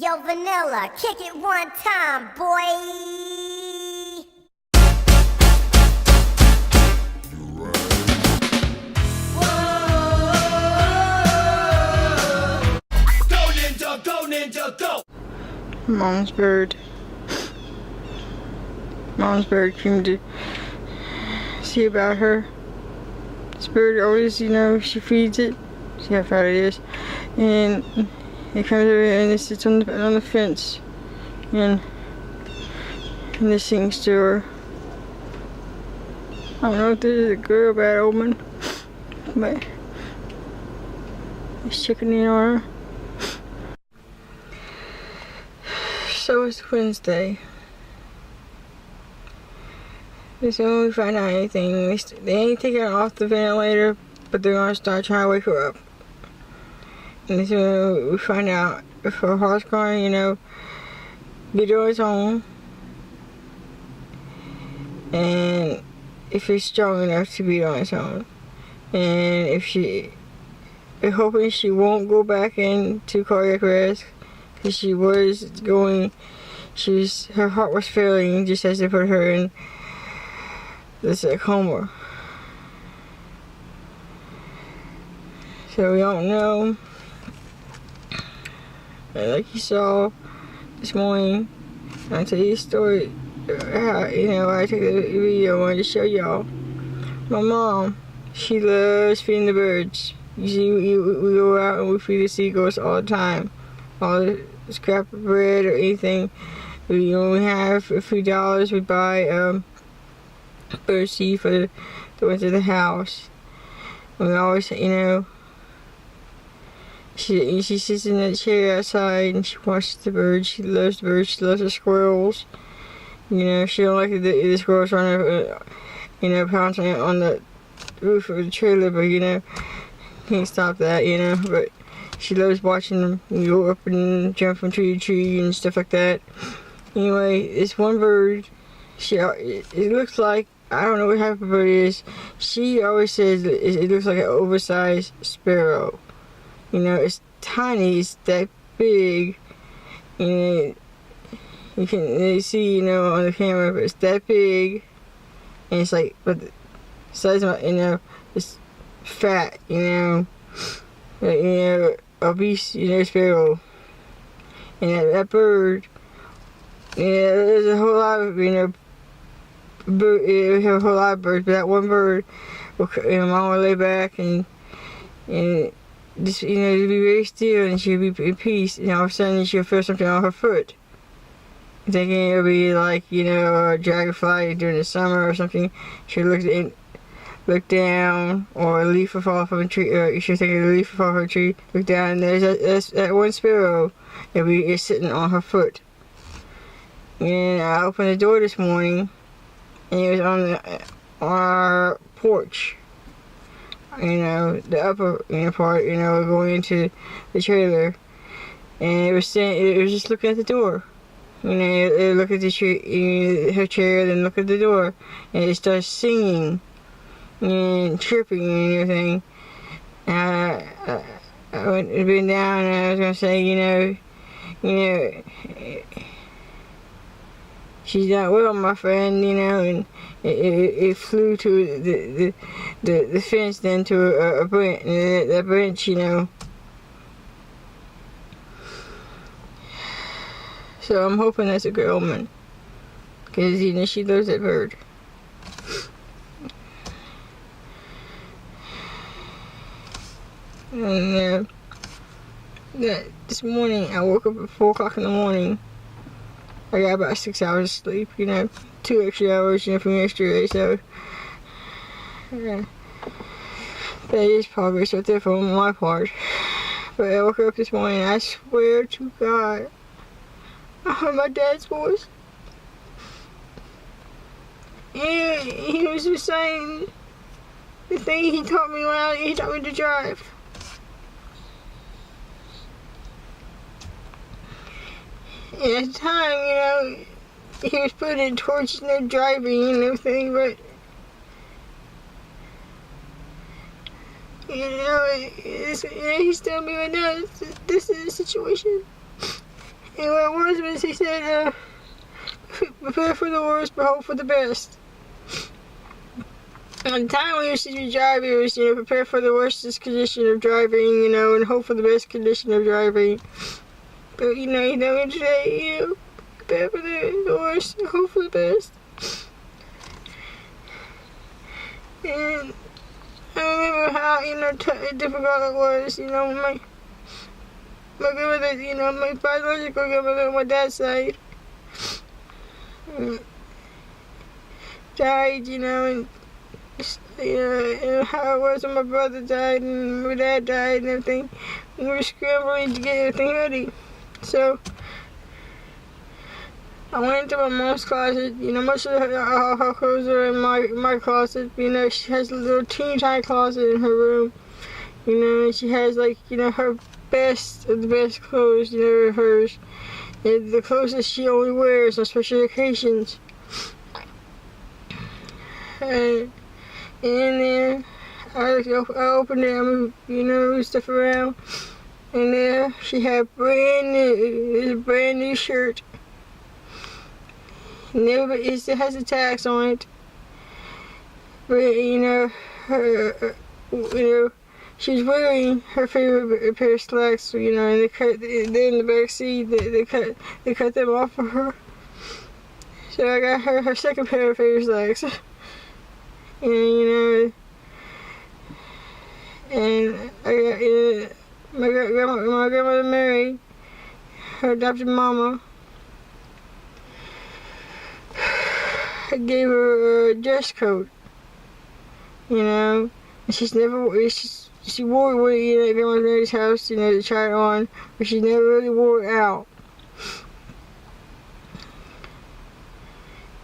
Yo, Vanilla, kick it one time, boy. Go ninja, go ninja, go! Mom's bird came to see about her. This bird always, she feeds it. See how fat it is. And it comes over and it sits on the fence. And this sings to her. I don't know if this is a good or bad omen, but it's checking in on her. So it's Wednesday. This is when we find out anything. They ain't taking her off the ventilator, but they're gonna start trying to wake her up. And this is when we find out if her heart's gonna, get on its own, and if it's strong enough to be on its own, and if we're hoping she won't go back into cardiac arrest, because she was going. Her heart was failing just as they put her in this coma. So we don't know. And like you saw this morning, I'll tell you a story. How, I took the video, I wanted to show y'all. My mom, she loves feeding the birds. You see, we go out and we feed the seagulls all the time. All the scrap of bread or anything. We only have a few dollars. We buy bird seed for the ones in the house. And we always, she sits in that chair outside and she watches the birds. She loves the birds. She loves the squirrels. She don't like the squirrels running, pouncing on the roof of the trailer, but can't stop that, but she loves watching them go up and jump from tree to tree and stuff like that. Anyway, this one bird, it looks like, I don't know what type of bird it is. She always says it looks like an oversized sparrow. It's tiny, it's that big. And you can see, on the camera, but it's that big. And it's like, but the size of, it's fat, obese, sparrow. And that bird, there's a whole lot of, we have a whole lot of birds, but that one bird, Mom will lay back and just, be very still, and she'll be in peace, and all of a sudden she'll feel something on her foot. Thinking it'll be like, a dragonfly during the summer or something. She'll look down, or a leaf will fall from a tree, or she'll think a leaf will fall from a tree, look down, and there's that one sparrow that is sitting on her foot. And I opened the door this morning, and it was on our porch. The upper part, going into the trailer. And it was just looking at the door. It look at her chair, then look at the door. And it starts singing and chirping and everything. I went down and I was going to say, she's not well, my friend, and it flew to the fence, then to a branch, and that branch, So I'm hoping that's a good omen, because, she loves that bird. And this morning, I woke up at 4 o'clock in the morning. I got about 6 hours of sleep, 2 extra hours, from yesterday, so that is progress right there from my part. But I woke up this morning, and I swear to God, I heard my dad's voice. And he was just saying the thing he taught me when he taught me to drive. And at the time, he was putting towards, driving and everything, but, he's telling me right now, this is the situation. And what was was he said, prepare for the worst, but hope for the best. At the time when you used to be driving, it was, prepare for the worst condition of driving, and hope for the best condition of driving. But, today, prepare for the worst, and hope for the best. And I remember how, difficult it was, my grandmother, my biological grandmother on my dad's side, died, and how it was when my brother died and my dad died and everything. We were scrambling to get everything ready. So I went into my mom's closet. Most of her clothes are in my closet. She has a little teeny tiny closet in her room. And she has her best of the best clothes, hers. And the clothes that she only wears on special occasions. And in there, I opened it, I moved stuff around. And there, she had a brand new shirt. It still has the tags on it. But, she was wearing her favorite pair of slacks, and they're in the back seat. They cut them off for her. So I got her second pair of favorite slacks. And I got my grandmother Mary, her adopted mama. I gave her a dress coat, and she wore it at Grandma Mary's house, to try it on, but she never really wore it out.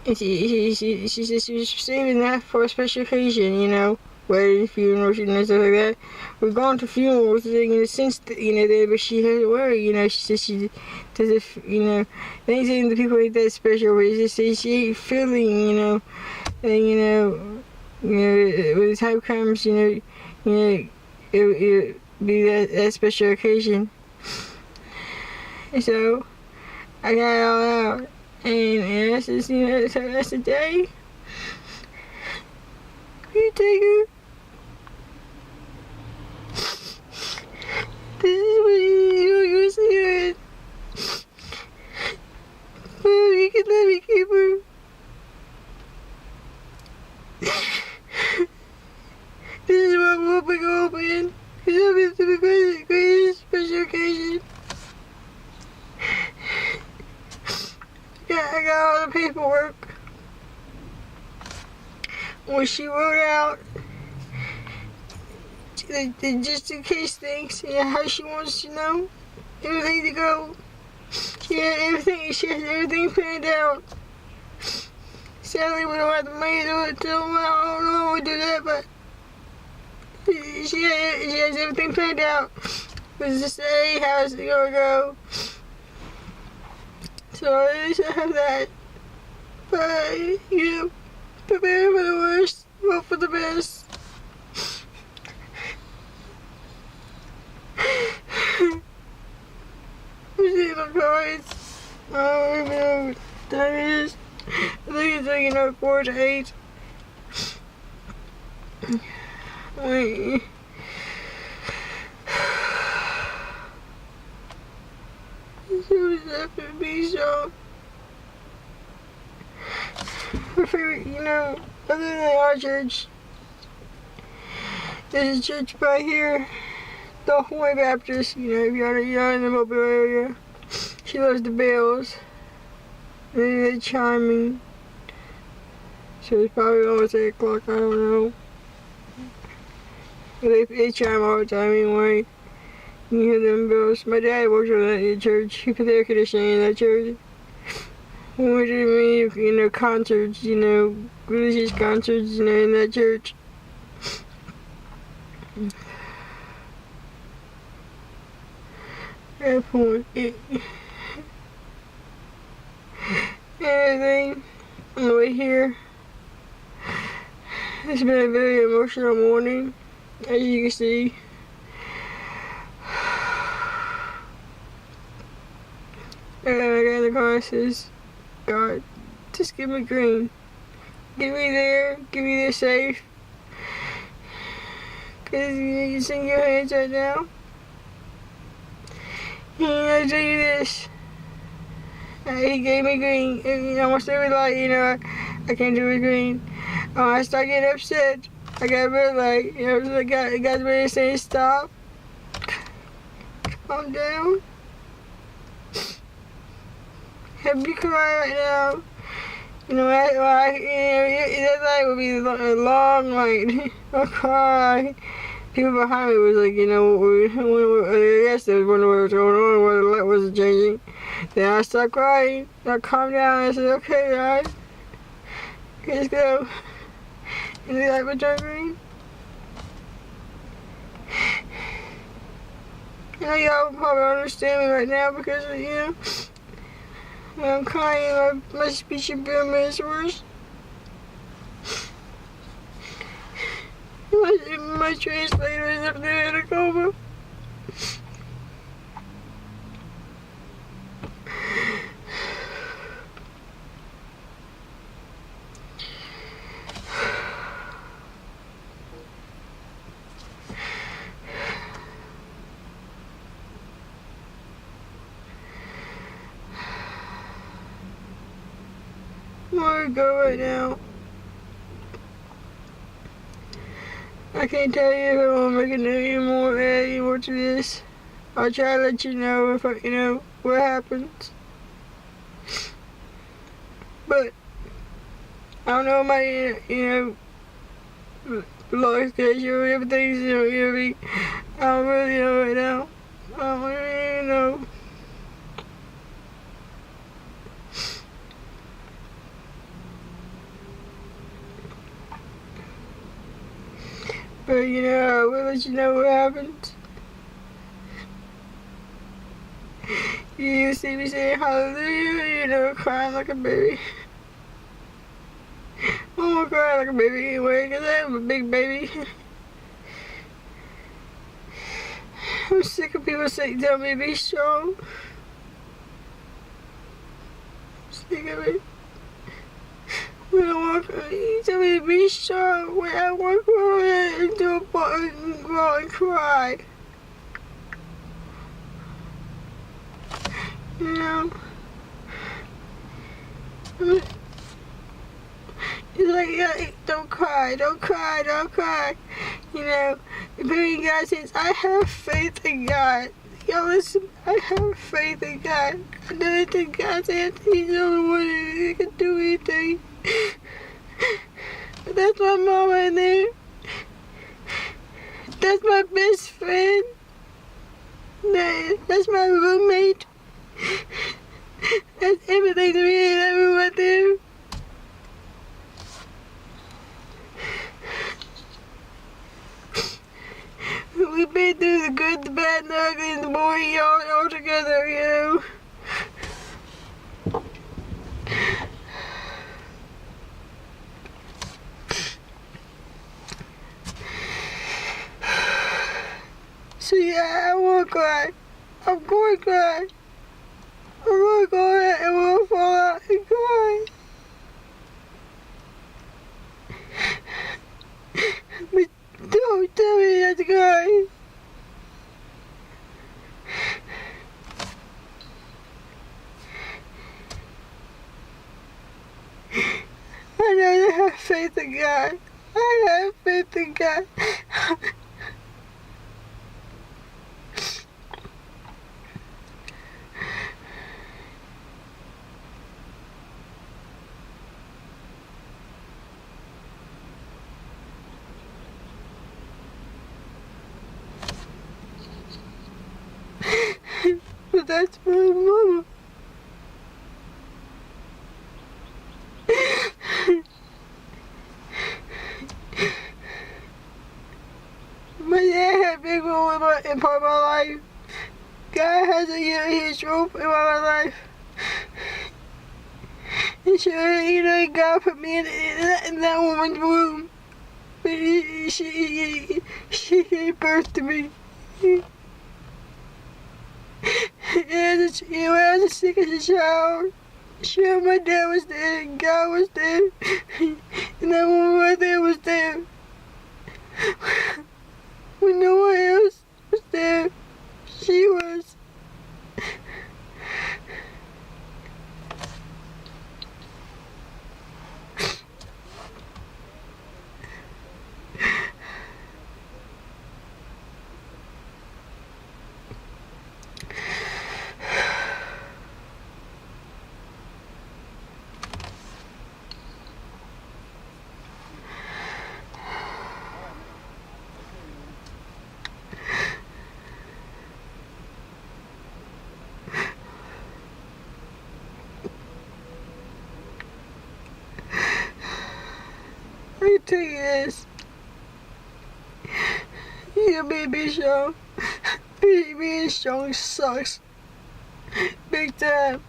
And she said she was saving that for a special occasion, wedding, funerals, stuff like that. We've gone to funerals, since, then, but she hasn't wear it, she said she doesn't, anything the people ain't that special, but she just say she ain't feeling, and, when the time comes, it be that special occasion. And so, I got it all out. And that's just, that's the day. You take her. This is what you're saying. Well, you can let me keep her. This is what I'm hoping to open. Because it'll be the greatest special occasion. I got all the paperwork. When she wrote out the just in case things, how she wants to know everything to go. She has everything planned out. Sadly, we don't have the money to do it, so I don't know how we do that, but she has everything planned out. It's to say how it's gonna go. So at least I have that. But, prepare for the worst, hope for the best. I'm seeing the cards. I don't even know what time it is. I think it's 4 to 8. Wait. This was after me, so. Her favorite, other than our church, there's a church by here, the Hawaii Baptist, if you're in the Mobile area. She loves the bells. They're chiming. So it's probably almost 8 o'clock, I don't know. But they chime all the time anyway. You hear them bells. My dad works at that church. He put the air conditioning in that church. We went to many, concerts, religious concerts, in that church. At that point, everything on the way here. It's been a very emotional morning, as you can see. And I got in the car and says, God, just give me green. Get me there safe. Cause you sing your hands right now. And I tell you this. He gave me green. And almost every light, I can't do with green. I start getting upset. I got a red light. I got ready to say stop. Calm down. Have you cry right now? That light would be a long light. I'll cry. People behind me was like, I guess they was wondering what was going on, why the light wasn't changing. Then I stopped crying. I calmed down and I said, okay, guys, let's go. And the light would turn green. Y'all probably understand me right now because, when I'm crying, my speech impairment is worse. My translator is up there in a coma. I want to go right now. I can't tell you if I won't make any more to this. I'll try to let you know if what happens. But I don't know my, blog schedule, everything's, I don't really know right now. I don't really know. But I will let you know what happens. You see me saying hallelujah, crying like a baby. I'm gonna cry like a baby anyway, because I am a big baby. I'm sick of people telling me to be strong. I'm sick of it. When I walk, you tell me to be strong. When I walk around into a bar and go and cry. It's like, don't cry, don't cry, don't cry. The very God says, I have faith in God. Y'all listen, I have faith in God. I know anything God says, He's the only one who can do anything. That's my mama in there. That's my best friend. That's my roommate. That's everything to me and everyone there. We've been through the good, the bad, and the ugly, and the boring all together, So yeah, I will cry. I'm going to cry. I'm going to go ahead and we'll fall out and cry. But don't tell me not to cry. I know I have faith in God. I have faith in God. But that's my mama. My dad had a big role in part of my life. God has a huge role in my life. And sure, God put me in that woman's womb. But she gave birth to me. And when I was sick as a child, sure, my dad was there, and God was there, and that woman right there was there. When no one else was there, she was. I can tell you this. You being strong. Being strong sucks. Big time.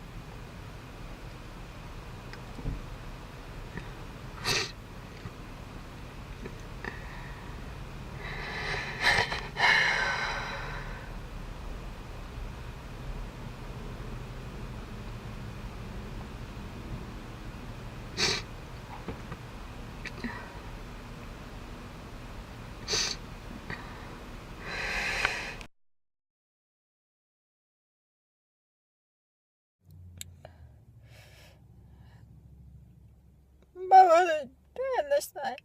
My mother died last night.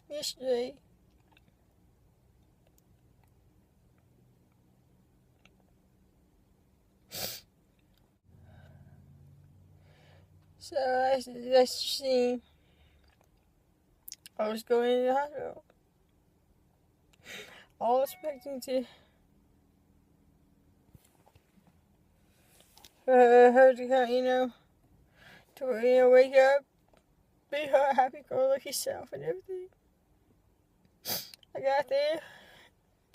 Yesterday. So I seen I was going to the hospital. All expecting to for her to come, to wake up, be her happy-go-lucky self and everything. I got there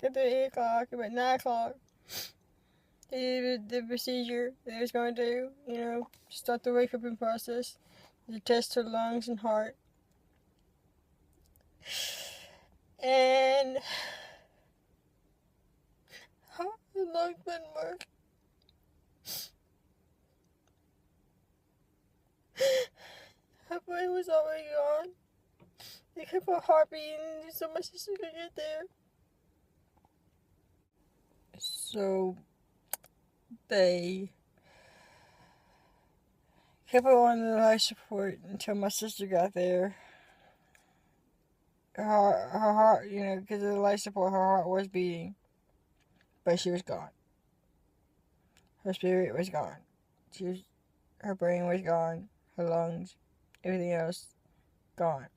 at 8 o'clock, about 9 o'clock. They did the procedure they was going to do, start the wake-up process, to test her lungs and heart. And her lungs didn't work. Her brain was already gone. They kept her heart beating so my sister could get there. So they kept her on the life support until my sister got there. Her heart, because of the life support, her heart was beating. But she was gone. Her spirit was gone. Her brain was gone. Her lungs, everything else, gone.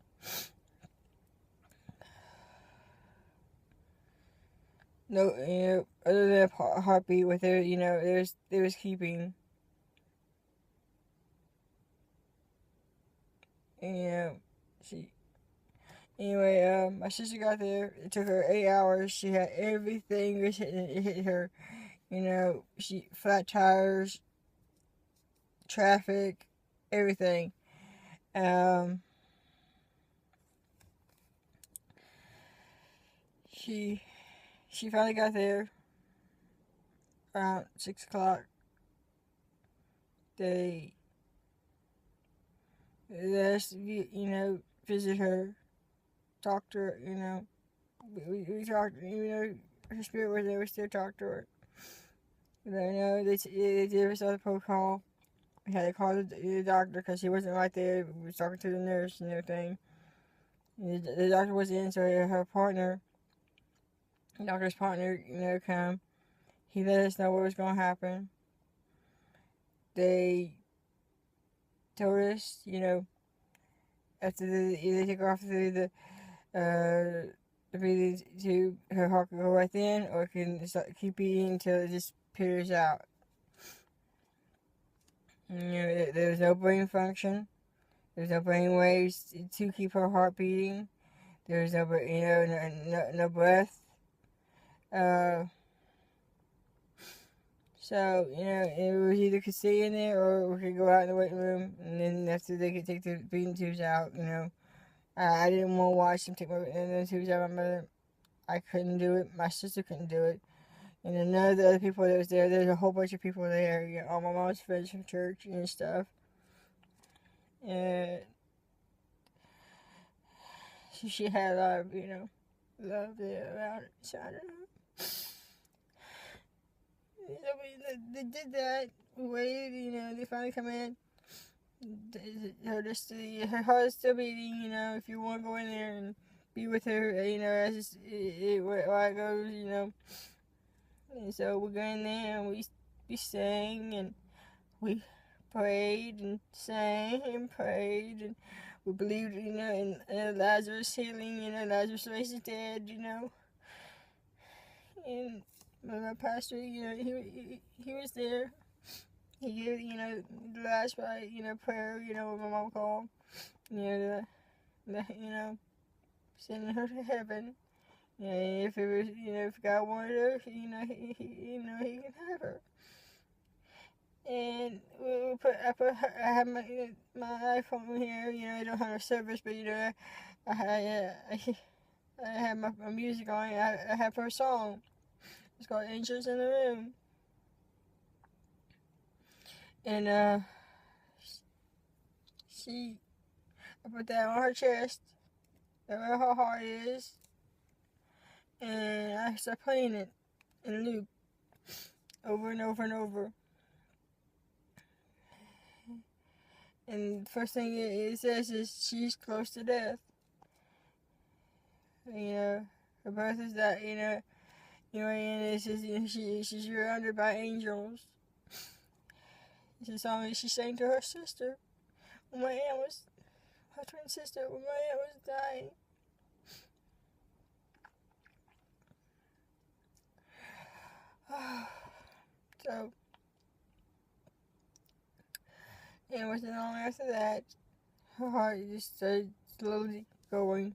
No, other than a heartbeat with her, they was keeping. My sister got there. It took her 8 hours. She had everything. It hit her. She flat tires, traffic, everything. She finally got there around 6 o'clock. They asked, visit her, talk to her, we talked, her spirit was there, we still talked to her. They did us all the protocol. We had to call the doctor because he wasn't right there. We was talking to the nurse and everything. The doctor was in, so her partner, the doctor's partner, come. He let us know what was going to happen. They told us, after they took her off the breathing tube, her heart can go right in, or it can keep beating until it just peters out. There was no brain function. There's no brain waves to keep her heart beating. There's no, no breath. So, it was either could stay in there or we could go out in the waiting room, and then after they could take the breathing tubes out, I didn't want to watch them take the tubes out of my mother. I couldn't do it. My sister couldn't do it. And then none of the other people that was there, there's a whole bunch of people there, you know, all my mom's friends from church and stuff. And she had a lot of, you know, love there around it. So I don't know. They did that. We waited, you know, they finally come in. Her heart is still beating, you know, if you want to go in there and be with her, you know, as while it goes, you know. And so we go in there and we sang and we prayed and sang and prayed and we believed, you know, in Lazarus healing, you know, Lazarus raised dead, you know. And my pastor, you know, he was there. He gave, you know, the last right, you know, prayer, you know, what my mom called, you know, you know, sending her to heaven. You know, if it was, you know, if God wanted her, you know, he can have her. And I have my iPhone here, you know, I don't have a service, but, you know, I have my music on, I have her song. It's called Angels in the Room. And, I put that on her chest, where her heart is, and I start playing it in loop, over and over and over. And the first thing it says is she's close to death. You know, her birth is that, you know, and it says, you know, she's surrounded by angels. It's a song that she sang to her sister when her twin sister, when my aunt was dying. So, and it wasn't long after that, her heart just started slowly going.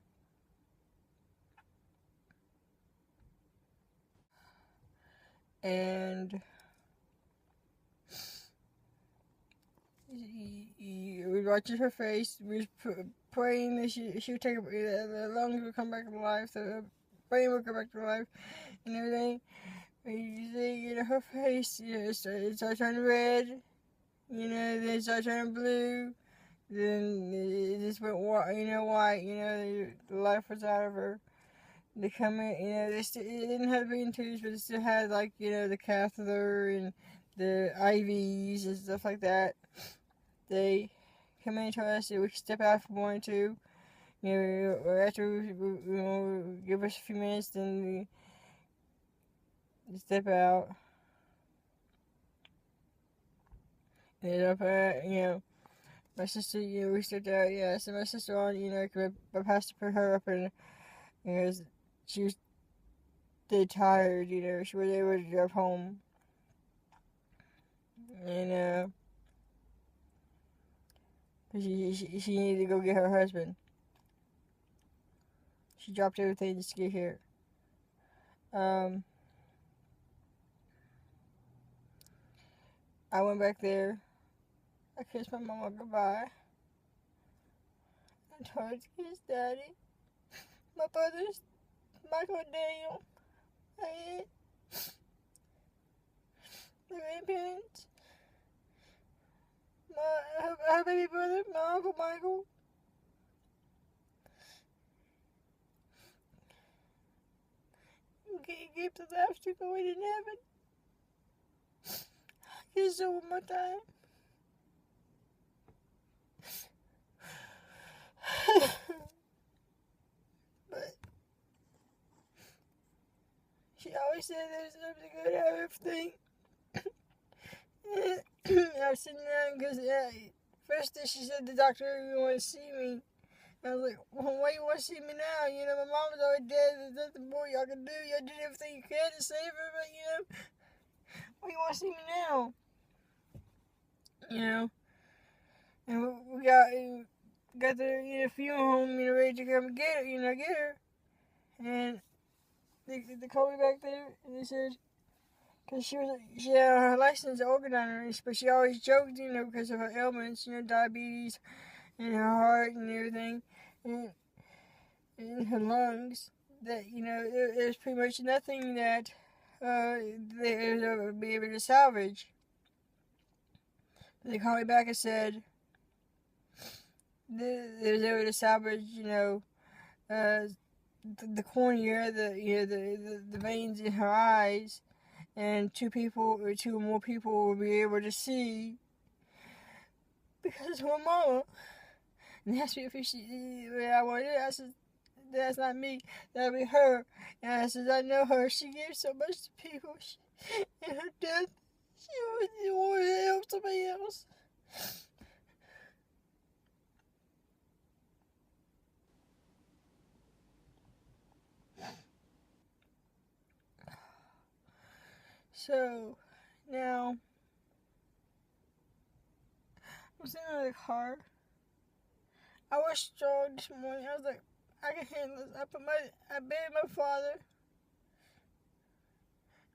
And we were watching her face. We were praying that she would take the lungs would come back to life, the brain would come back to life, and everything. You see, you know, her face, you know, it started turning red. You know, then it started turning blue. Then it just went white. You know, the life was out of her. They come in, you know, it didn't have brain tubes, but it still had, like, you know, the catheter and the IVs and stuff like that. They come in to us that we could step out if we wanted to. You know, after we give us a few minutes, then we step out. And you know, my sister, you know, we stepped out, yeah, so my sister on, you know, my pastor put her up in, you know, she was dead tired, you know, she was able to drive home. And, she needed to go get her husband. She dropped everything just to get here. I went back there. I kissed my mama goodbye. I told her to kiss daddy. My brothers, Michael and Daniel. My aunt. My grandparents. Her baby brother, my Uncle Michael. Give the laughs to go in heaven. Kiss her one more time. But she always said there's something good out of everything. I was sitting down because first she said the doctor didn't want to see me. I was like, well, why you want to see me now? You know, my mom was already dead. There's nothing more y'all can do. Y'all did everything you can to save her, but, you know, why you want to see me now? You know, and we got the funeral home, you know, ready to come get her. And they called me back there, and they said, because she had her license as organ donor, but she always joked, you know, because of her ailments, you know, diabetes, and her heart and everything, and her lungs, that, you know, there's pretty much nothing that they would be able to salvage. They called me back and said they was able to salvage, the cornea, the veins in her eyes, and two or more people will be able to see because of her mama. And they asked me if I wanted it. I said, that's not me, that'll be her. And I said, I know her. She gave so much to people. In her death, she wanted to help somebody else. So, now, I'm sitting in the car. I was strong this morning. I was like, I can handle this. I buried my father.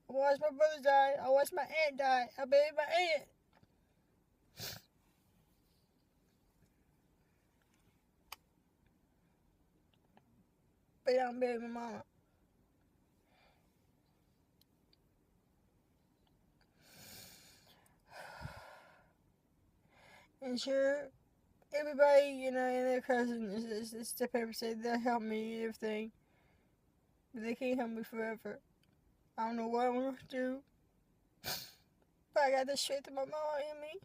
I watched my brother die. I watched my aunt die. I buried my aunt. But I don't bury my mama. And sure, everybody, and their cousin is step up and say they'll help me and everything. But they can't help me forever. I don't know what I'm going to do. But I got the strength of my mama in me.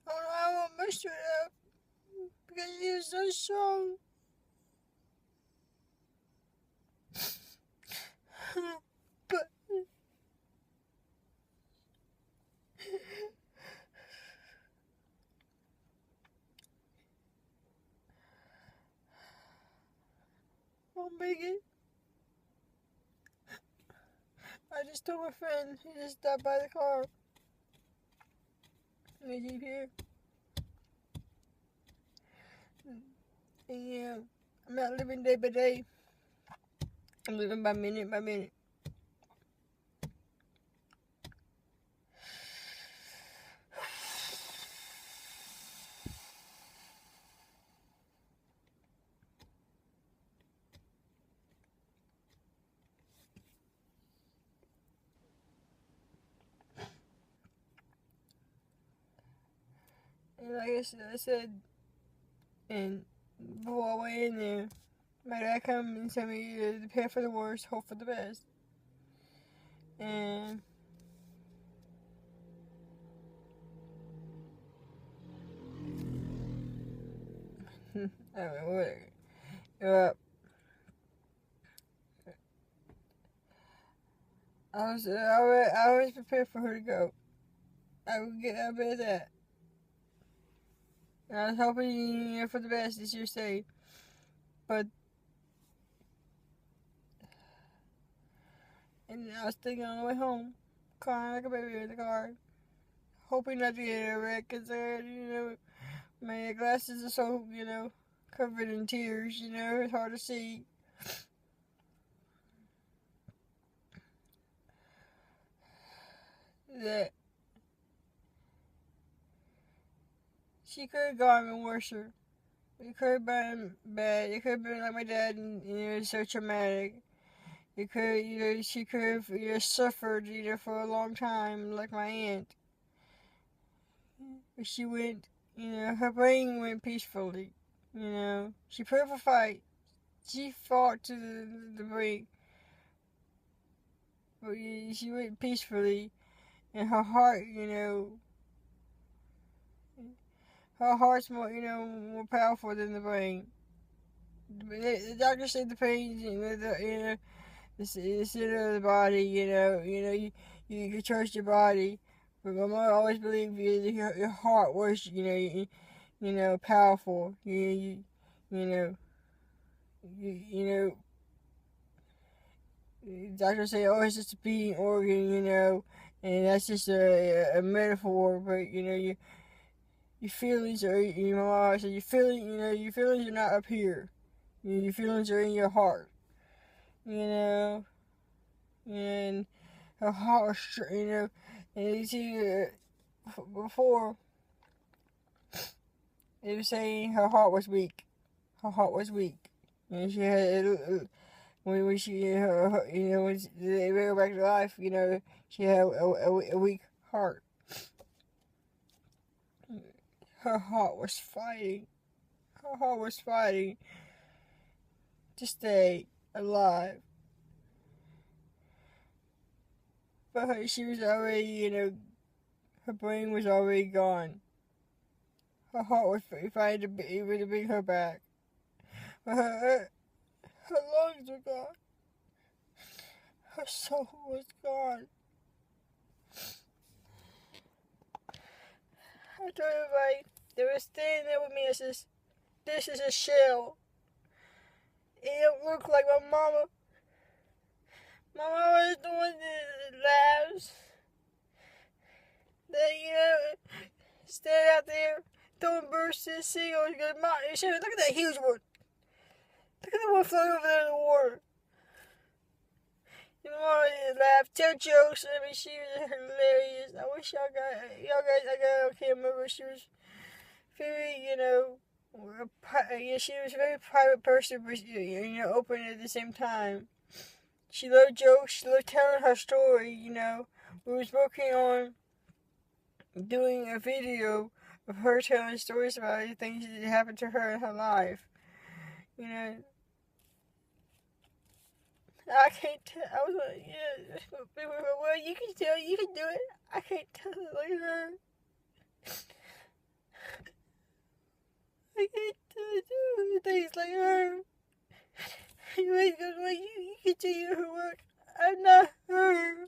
I don't know how I want my strength up. Because she was so strong. But I'll make it. I just told my friend, he just stopped by the car. And they keep here. And yeah, I'm not living day by day. I'm living by minute by minute. And like I said, and before I went in there, my dad come and tell me to prepare for the worst, hope for the best. And I don't know, whatever. I was prepared for her to go. I bet that. And I was hoping for the best, as you say. But, and I was thinking on the way home, crying like a baby in the car, hoping not to get a wreck, because, my glasses are so, covered in tears, it's hard to see. That she could have gone even worse. It could have been bad. It could have been like my dad, and it's so traumatic. It could, she could have, suffered, for a long time, like my aunt. But she went, her brain went peacefully. She put up a fight. She fought to the brink. But she went peacefully. And her heart, her heart's more, more powerful than the brain. The doctor said the pain, the center of the body, you can trust your body. But my mother always believed your heart was, powerful. Doctors say, oh, it's just a beating organ, and that's just a metaphor. But your feelings are, my mom said, your feelings are not up here. Your feelings are in your heart, and her heart was, and you see, before, it was saying her heart was weak. Her heart was weak. And she had when she, when they bring her back to life, she had a weak heart. Her heart was fighting. Her heart was fighting to stay alive. But she was already, her brain was already gone. Her heart was fighting to be able to bring her back. But her lungs were gone. Her soul was gone. I told everybody, they were standing there with me and says, "This is a shell. It don't look like my mama. My mama is the one that laughs. That, stand out there, throwing birds to the seagulls. Look at that huge one. Look at the one floating over there in the water." My mama laughed, tell jokes. I mean, she was hilarious. I wish y'all guys, I can't remember. She was very, she was a very private person, but, open at the same time. She loved jokes. She loved telling her story, We was working on doing a video of her telling stories about the things that happened to her in her life. I can't tell. I was like, yeah. Well, you can tell. You can do it. I can't tell it like her. I can't do things like her. You can do her work. I'm not her.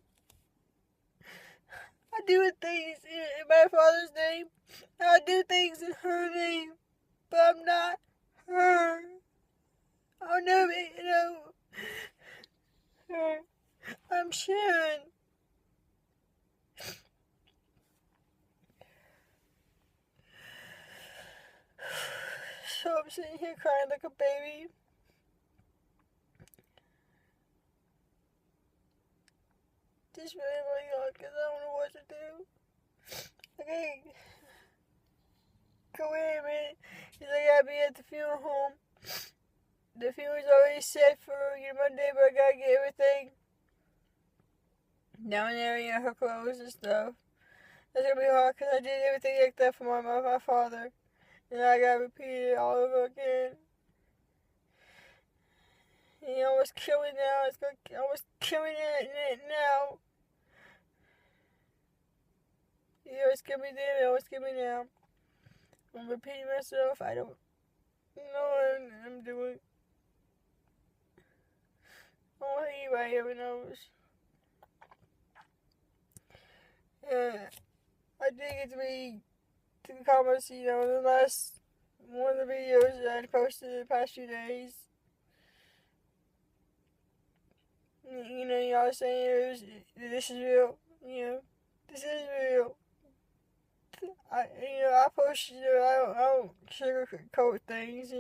I do things in my father's name. I do things in her name. But I'm not her. I'll never be, her. I'm Sharon. So I'm sitting here crying like a baby. Just really young because I don't know what to do. Okay. Go in, man. Because I gotta be at the funeral home. The funeral's already set for Monday, but I gotta get everything down there, her clothes and stuff. That's gonna be hard because I did everything like that for my father. And I gotta repeat it all over again. He almost killed me now. It's gonna almost kill me now. He always killed me then, he always killed me now. I'm repeating myself. I don't know what I'm doing. I don't think anybody ever knows. Yeah. I did get to be to the comments, in the last one of the videos that I posted in the past few days. Y'all saying this is real. This is real. I post, I don't sugarcoat things,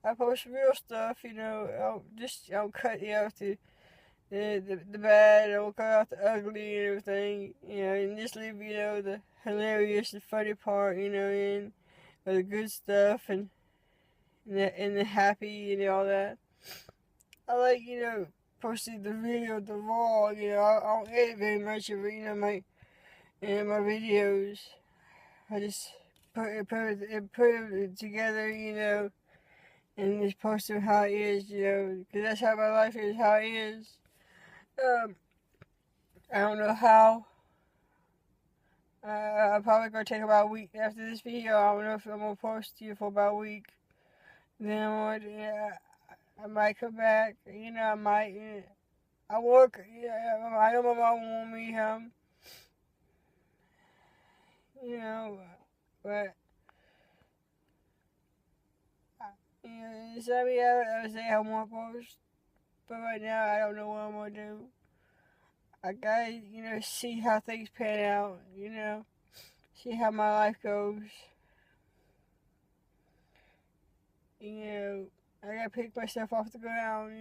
I post real stuff, I don't cut out the bad, I don't cut out the ugly and everything, and just leave, the hilarious, the funny part, and the good stuff, and the happy, and all that. I like, posting the video, the raw, I don't edit very much of it, my videos. I just put it together, and just post it how it is, because that's how my life is, how it is. I don't know how. I'm probably going to take about a week after this video. I don't know if I'm going to post you for about a week. Then I might come back, I might, I work, I know my mom want me home. But sorry, I would say I want post, but right now I don't know what I'm gonna do. I gotta, see how things pan out, see how my life goes. I gotta pick myself off the ground,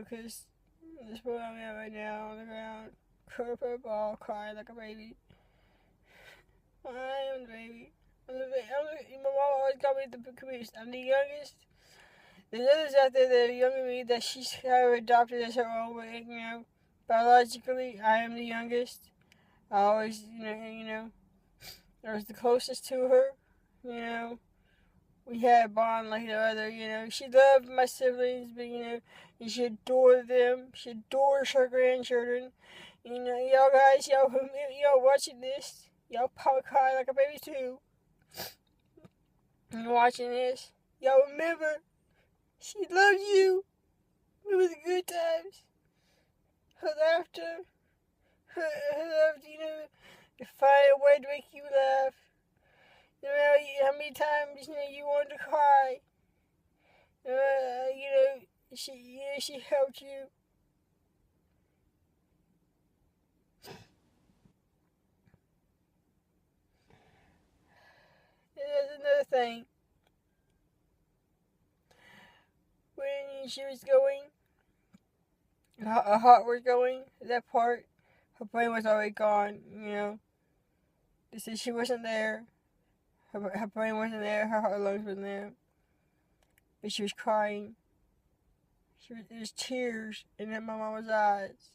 because that's where I'm at right now, on the ground, curl up a ball, crying like a baby. I am the baby. My mom always called me the caboose. I'm the youngest. There's others out there that are younger than me that she's kind of adopted as her own, but biologically, I am the youngest. I always, I was the closest to her. We had a bond like no other. She loved my siblings, but and she adored them. She adores her grandchildren. Y'all guys, y'all watching this, y'all probably cry like a baby too. And watching this, y'all remember, she loved you. Remember the good times, her laughter, her love, to find a way to make you laugh. How many times, you wanted to cry. She helped you. And there's another thing. When she was going, her heart was going, that part, her brain was already gone, They said she wasn't there. Her brain wasn't there, her heart lungs wasn't there. But she was crying. There was tears in my mama's eyes.